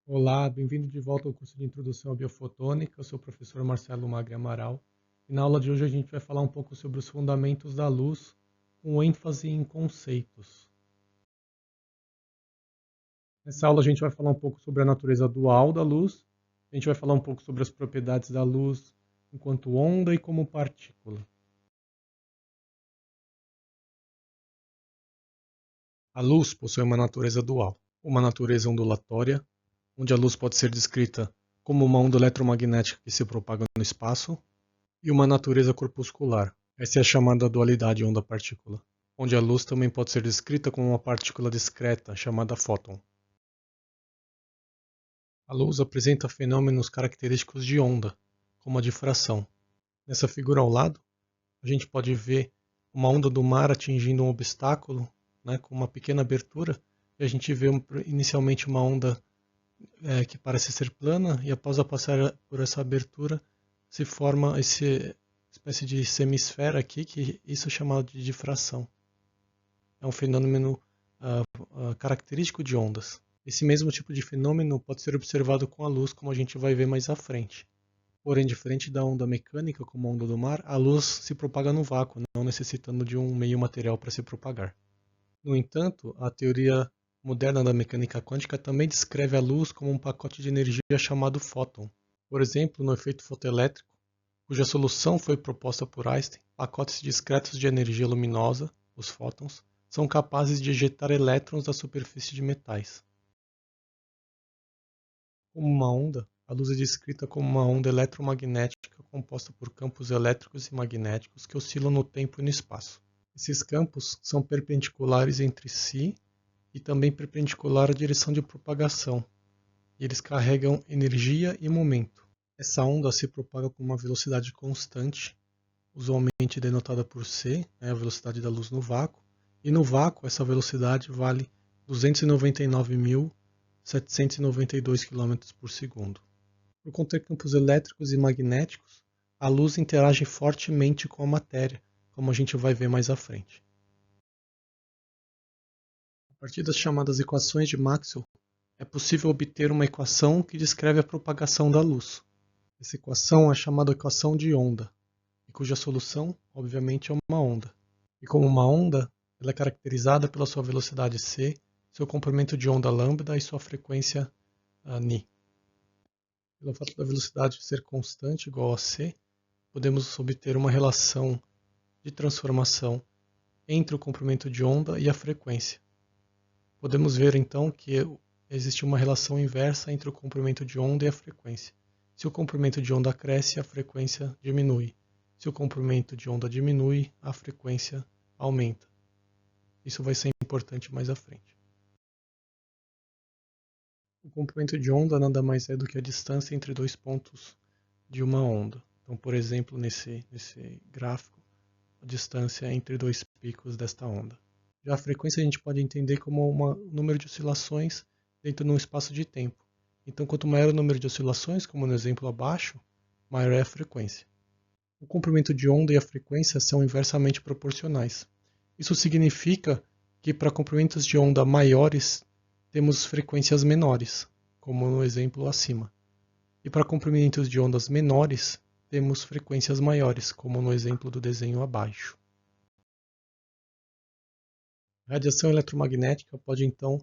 Olá, bem-vindo de volta ao curso de Introdução à Biofotônica. Eu sou o professor Marcelo Magri Amaral e na aula de hoje a gente vai falar um pouco sobre os fundamentos da luz, com ênfase em conceitos. Nessa aula a gente vai falar um pouco sobre a natureza dual da luz, a gente vai falar um pouco sobre as propriedades da luz enquanto onda e como partícula. A luz possui uma natureza dual, uma natureza ondulatória, onde a luz pode ser descrita como uma onda eletromagnética que se propaga no espaço, e uma natureza corpuscular. Essa é a chamada dualidade onda-partícula, onde a luz também pode ser descrita como uma partícula discreta, chamada fóton. A luz apresenta fenômenos característicos de onda, como a difração. Nessa figura ao lado, a gente pode ver uma onda do mar atingindo um obstáculo, com uma pequena abertura, e a gente vê inicialmente uma onda que parece ser plana, e após a passar por essa abertura, se forma essa espécie de semisfera aqui, que isso é chamado de difração. É um fenômeno característico de ondas. Esse mesmo tipo de fenômeno pode ser observado com a luz, como a gente vai ver mais à frente. Porém, diferente da onda mecânica, como a onda do mar, a luz se propaga no vácuo, não necessitando de um meio material para se propagar. No entanto, a teoria moderna da mecânica quântica também descreve a luz como um pacote de energia chamado fóton. Por exemplo, no efeito fotoelétrico, cuja solução foi proposta por Einstein, pacotes discretos de energia luminosa, os fótons, são capazes de ejetar elétrons da superfície de metais. Como uma onda, a luz é descrita como uma onda eletromagnética composta por campos elétricos e magnéticos que oscilam no tempo e no espaço. Esses campos são perpendiculares entre si e também perpendicular à direção de propagação, e eles carregam energia e momento. Essa onda se propaga com uma velocidade constante, usualmente denotada por c, a velocidade da luz no vácuo, e no vácuo essa velocidade vale 299.792 km por segundo. Por conter campos elétricos e magnéticos, a luz interage fortemente com a matéria, como a gente vai ver mais à frente. A partir das chamadas equações de Maxwell, é possível obter uma equação que descreve a propagação da luz. Essa equação é chamada equação de onda, e cuja solução, obviamente, é uma onda. E como uma onda, ela é caracterizada pela sua velocidade c, seu comprimento de onda lambda e sua frequência ni. Pelo fato da velocidade ser constante igual a c, podemos obter uma relação de transformação entre o comprimento de onda e a frequência. Podemos ver então que existe uma relação inversa entre o comprimento de onda e a frequência. Se o comprimento de onda cresce, a frequência diminui. Se o comprimento de onda diminui, a frequência aumenta. Isso vai ser importante mais à frente. O comprimento de onda nada mais é do que a distância entre dois pontos de uma onda. Então, por exemplo, nesse gráfico, a distância entre dois picos desta onda. Já a frequência a gente pode entender como um número de oscilações dentro de um espaço de tempo. Então, quanto maior o número de oscilações, como no exemplo abaixo, maior é a frequência. O comprimento de onda e a frequência são inversamente proporcionais. Isso significa que para comprimentos de onda maiores, temos frequências menores, como no exemplo acima. E para comprimentos de ondas menores, temos frequências maiores, como no exemplo do desenho abaixo. A radiação eletromagnética pode então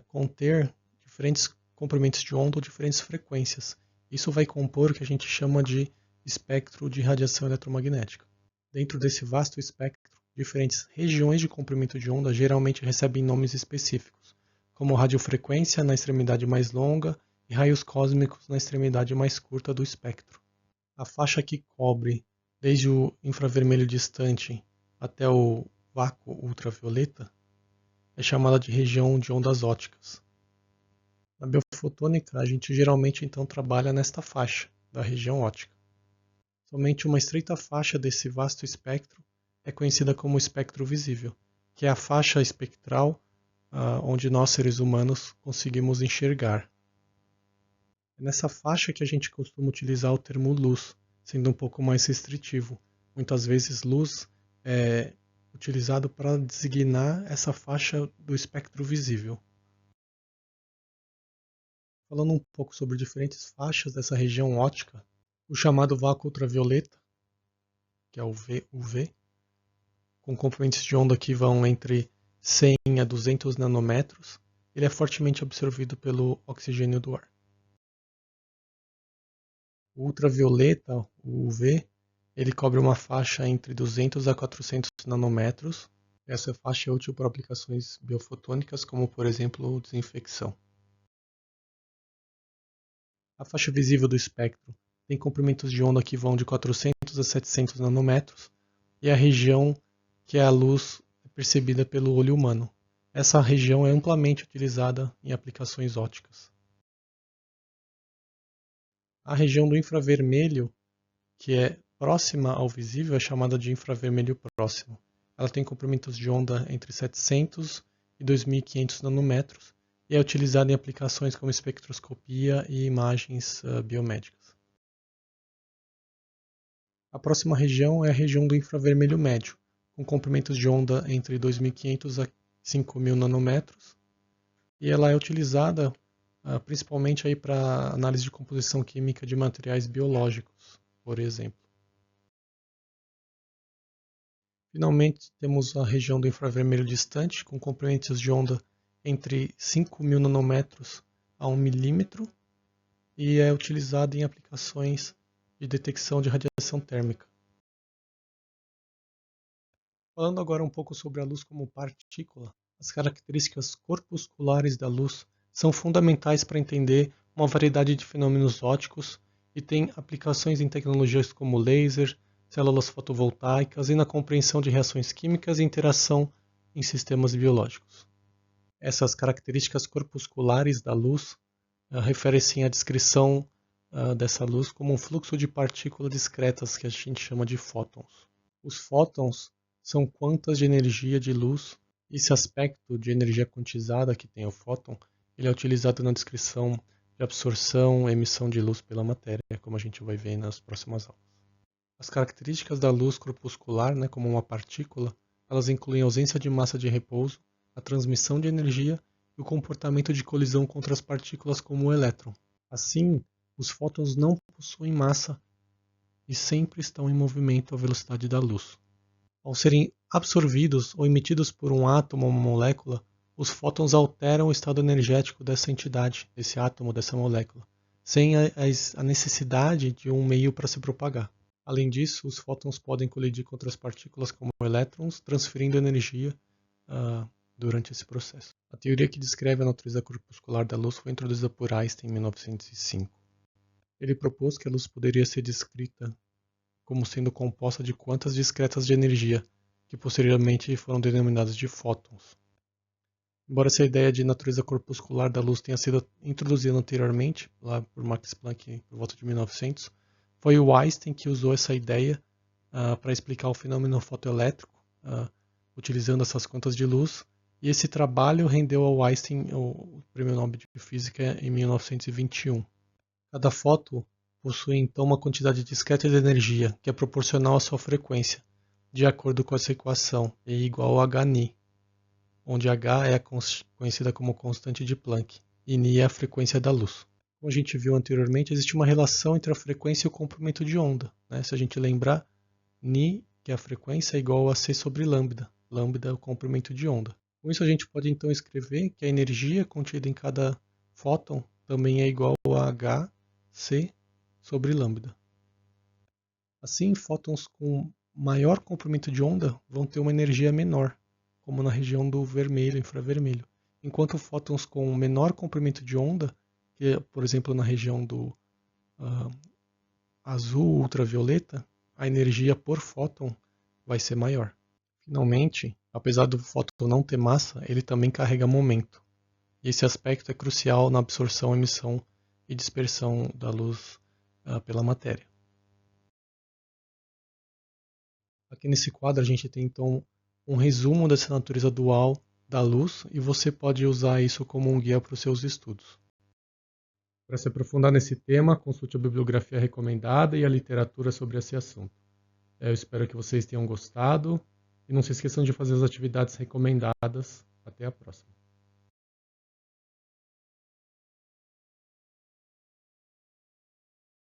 conter diferentes comprimentos de onda ou diferentes frequências. Isso vai compor o que a gente chama de espectro de radiação eletromagnética. Dentro desse vasto espectro, diferentes regiões de comprimento de onda geralmente recebem nomes específicos, como radiofrequência na extremidade mais longa e raios cósmicos na extremidade mais curta do espectro. A faixa que cobre desde o infravermelho distante até o vácuo ultravioleta é chamada de região de ondas óticas. Na biofotônica, a gente geralmente então trabalha nesta faixa da região ótica. Somente uma estreita faixa desse vasto espectro é conhecida como espectro visível, que é a faixa espectral onde nós seres humanos conseguimos enxergar. É nessa faixa que a gente costuma utilizar o termo luz, sendo um pouco mais restritivo. Muitas vezes luz é utilizado para designar essa faixa do espectro visível. Falando um pouco sobre diferentes faixas dessa região óptica, o chamado vácuo ultravioleta, que é o UV, com comprimentos de onda que vão entre 100 a 200 nanômetros, ele é fortemente absorvido pelo oxigênio do ar. O ultravioleta, o UV, ele cobre uma faixa entre 200 a 400 nanômetros. Essa faixa é útil para aplicações biofotônicas, como por exemplo desinfecção. A faixa visível do espectro tem comprimentos de onda que vão de 400 a 700 nanômetros, e a região que a luz é percebida pelo olho humano. Essa região é amplamente utilizada em aplicações ópticas. A região do infravermelho, que é próxima ao visível, é chamada de infravermelho próximo. Ela tem comprimentos de onda entre 700 e 2.500 nanômetros e é utilizada em aplicações como espectroscopia e imagens biomédicas. A próxima região é a região do infravermelho médio, com comprimentos de onda entre 2.500 a 5.000 nanômetros, e ela é utilizada principalmente para análise de composição química de materiais biológicos, por exemplo. Finalmente, temos a região do infravermelho distante, com comprimentos de onda entre 5.000 nanômetros a 1 milímetro, e é utilizada em aplicações de detecção de radiação térmica. Falando agora um pouco sobre a luz como partícula, as características corpusculares da luz são fundamentais para entender uma variedade de fenômenos ópticos e têm aplicações em tecnologias como laser, células fotovoltaicas e na compreensão de reações químicas e interação em sistemas biológicos. Essas características corpusculares da luz referem-se à descrição dessa luz como um fluxo de partículas discretas que a gente chama de fótons. Os fótons são quantas de energia de luz. Esse aspecto de energia quantizada que tem o fóton, ele é utilizado na descrição de absorção e emissão de luz pela matéria, como a gente vai ver nas próximas aulas. As características da luz corpuscular, como uma partícula, elas incluem a ausência de massa de repouso, a transmissão de energia e o comportamento de colisão contra as partículas como o elétron. Assim, os fótons não possuem massa e sempre estão em movimento à velocidade da luz. Ao serem absorvidos ou emitidos por um átomo ou uma molécula, os fótons alteram o estado energético dessa entidade, desse átomo, dessa molécula, sem a necessidade de um meio para se propagar. Além disso, os fótons podem colidir contra as partículas como elétrons, transferindo energia durante esse processo. A teoria que descreve a natureza corpuscular da luz foi introduzida por Einstein em 1905. Ele propôs que a luz poderia ser descrita como sendo composta de quantas discretas de energia, que posteriormente foram denominadas de fótons. Embora essa ideia de natureza corpuscular da luz tenha sido introduzida anteriormente, lá por Max Planck por volta de 1900, foi o Einstein que usou essa ideia para explicar o fenômeno fotoelétrico, utilizando essas quantas de luz, e esse trabalho rendeu ao Einstein o Prêmio Nobel de Física em 1921. Cada fóton possui então uma quantidade discreta de energia, que é proporcional à sua frequência, de acordo com essa equação, E igual a hν, onde h é conhecida como constante de Planck, e νi é a frequência da luz. Como a gente viu anteriormente, existe uma relação entre a frequência e o comprimento de onda. Se a gente lembrar, νi, que é a frequência, é igual a c sobre lambda. Lambda é o comprimento de onda. Com isso, a gente pode então escrever que a energia contida em cada fóton também é igual a hc sobre lambda. Assim, fótons com maior comprimento de onda vão ter uma energia menor, como na região do vermelho, infravermelho. Enquanto fótons com menor comprimento de onda, que é, por exemplo, na região do azul ultravioleta, a energia por fóton vai ser maior. Finalmente, apesar do fóton não ter massa, ele também carrega momento. E esse aspecto é crucial na absorção, emissão e dispersão da luz pela matéria. Aqui nesse quadro a gente tem então um resumo dessa natureza dual da luz e você pode usar isso como um guia para os seus estudos. Para se aprofundar nesse tema, consulte a bibliografia recomendada e a literatura sobre esse assunto. Eu espero que vocês tenham gostado e não se esqueçam de fazer as atividades recomendadas. Até a próxima.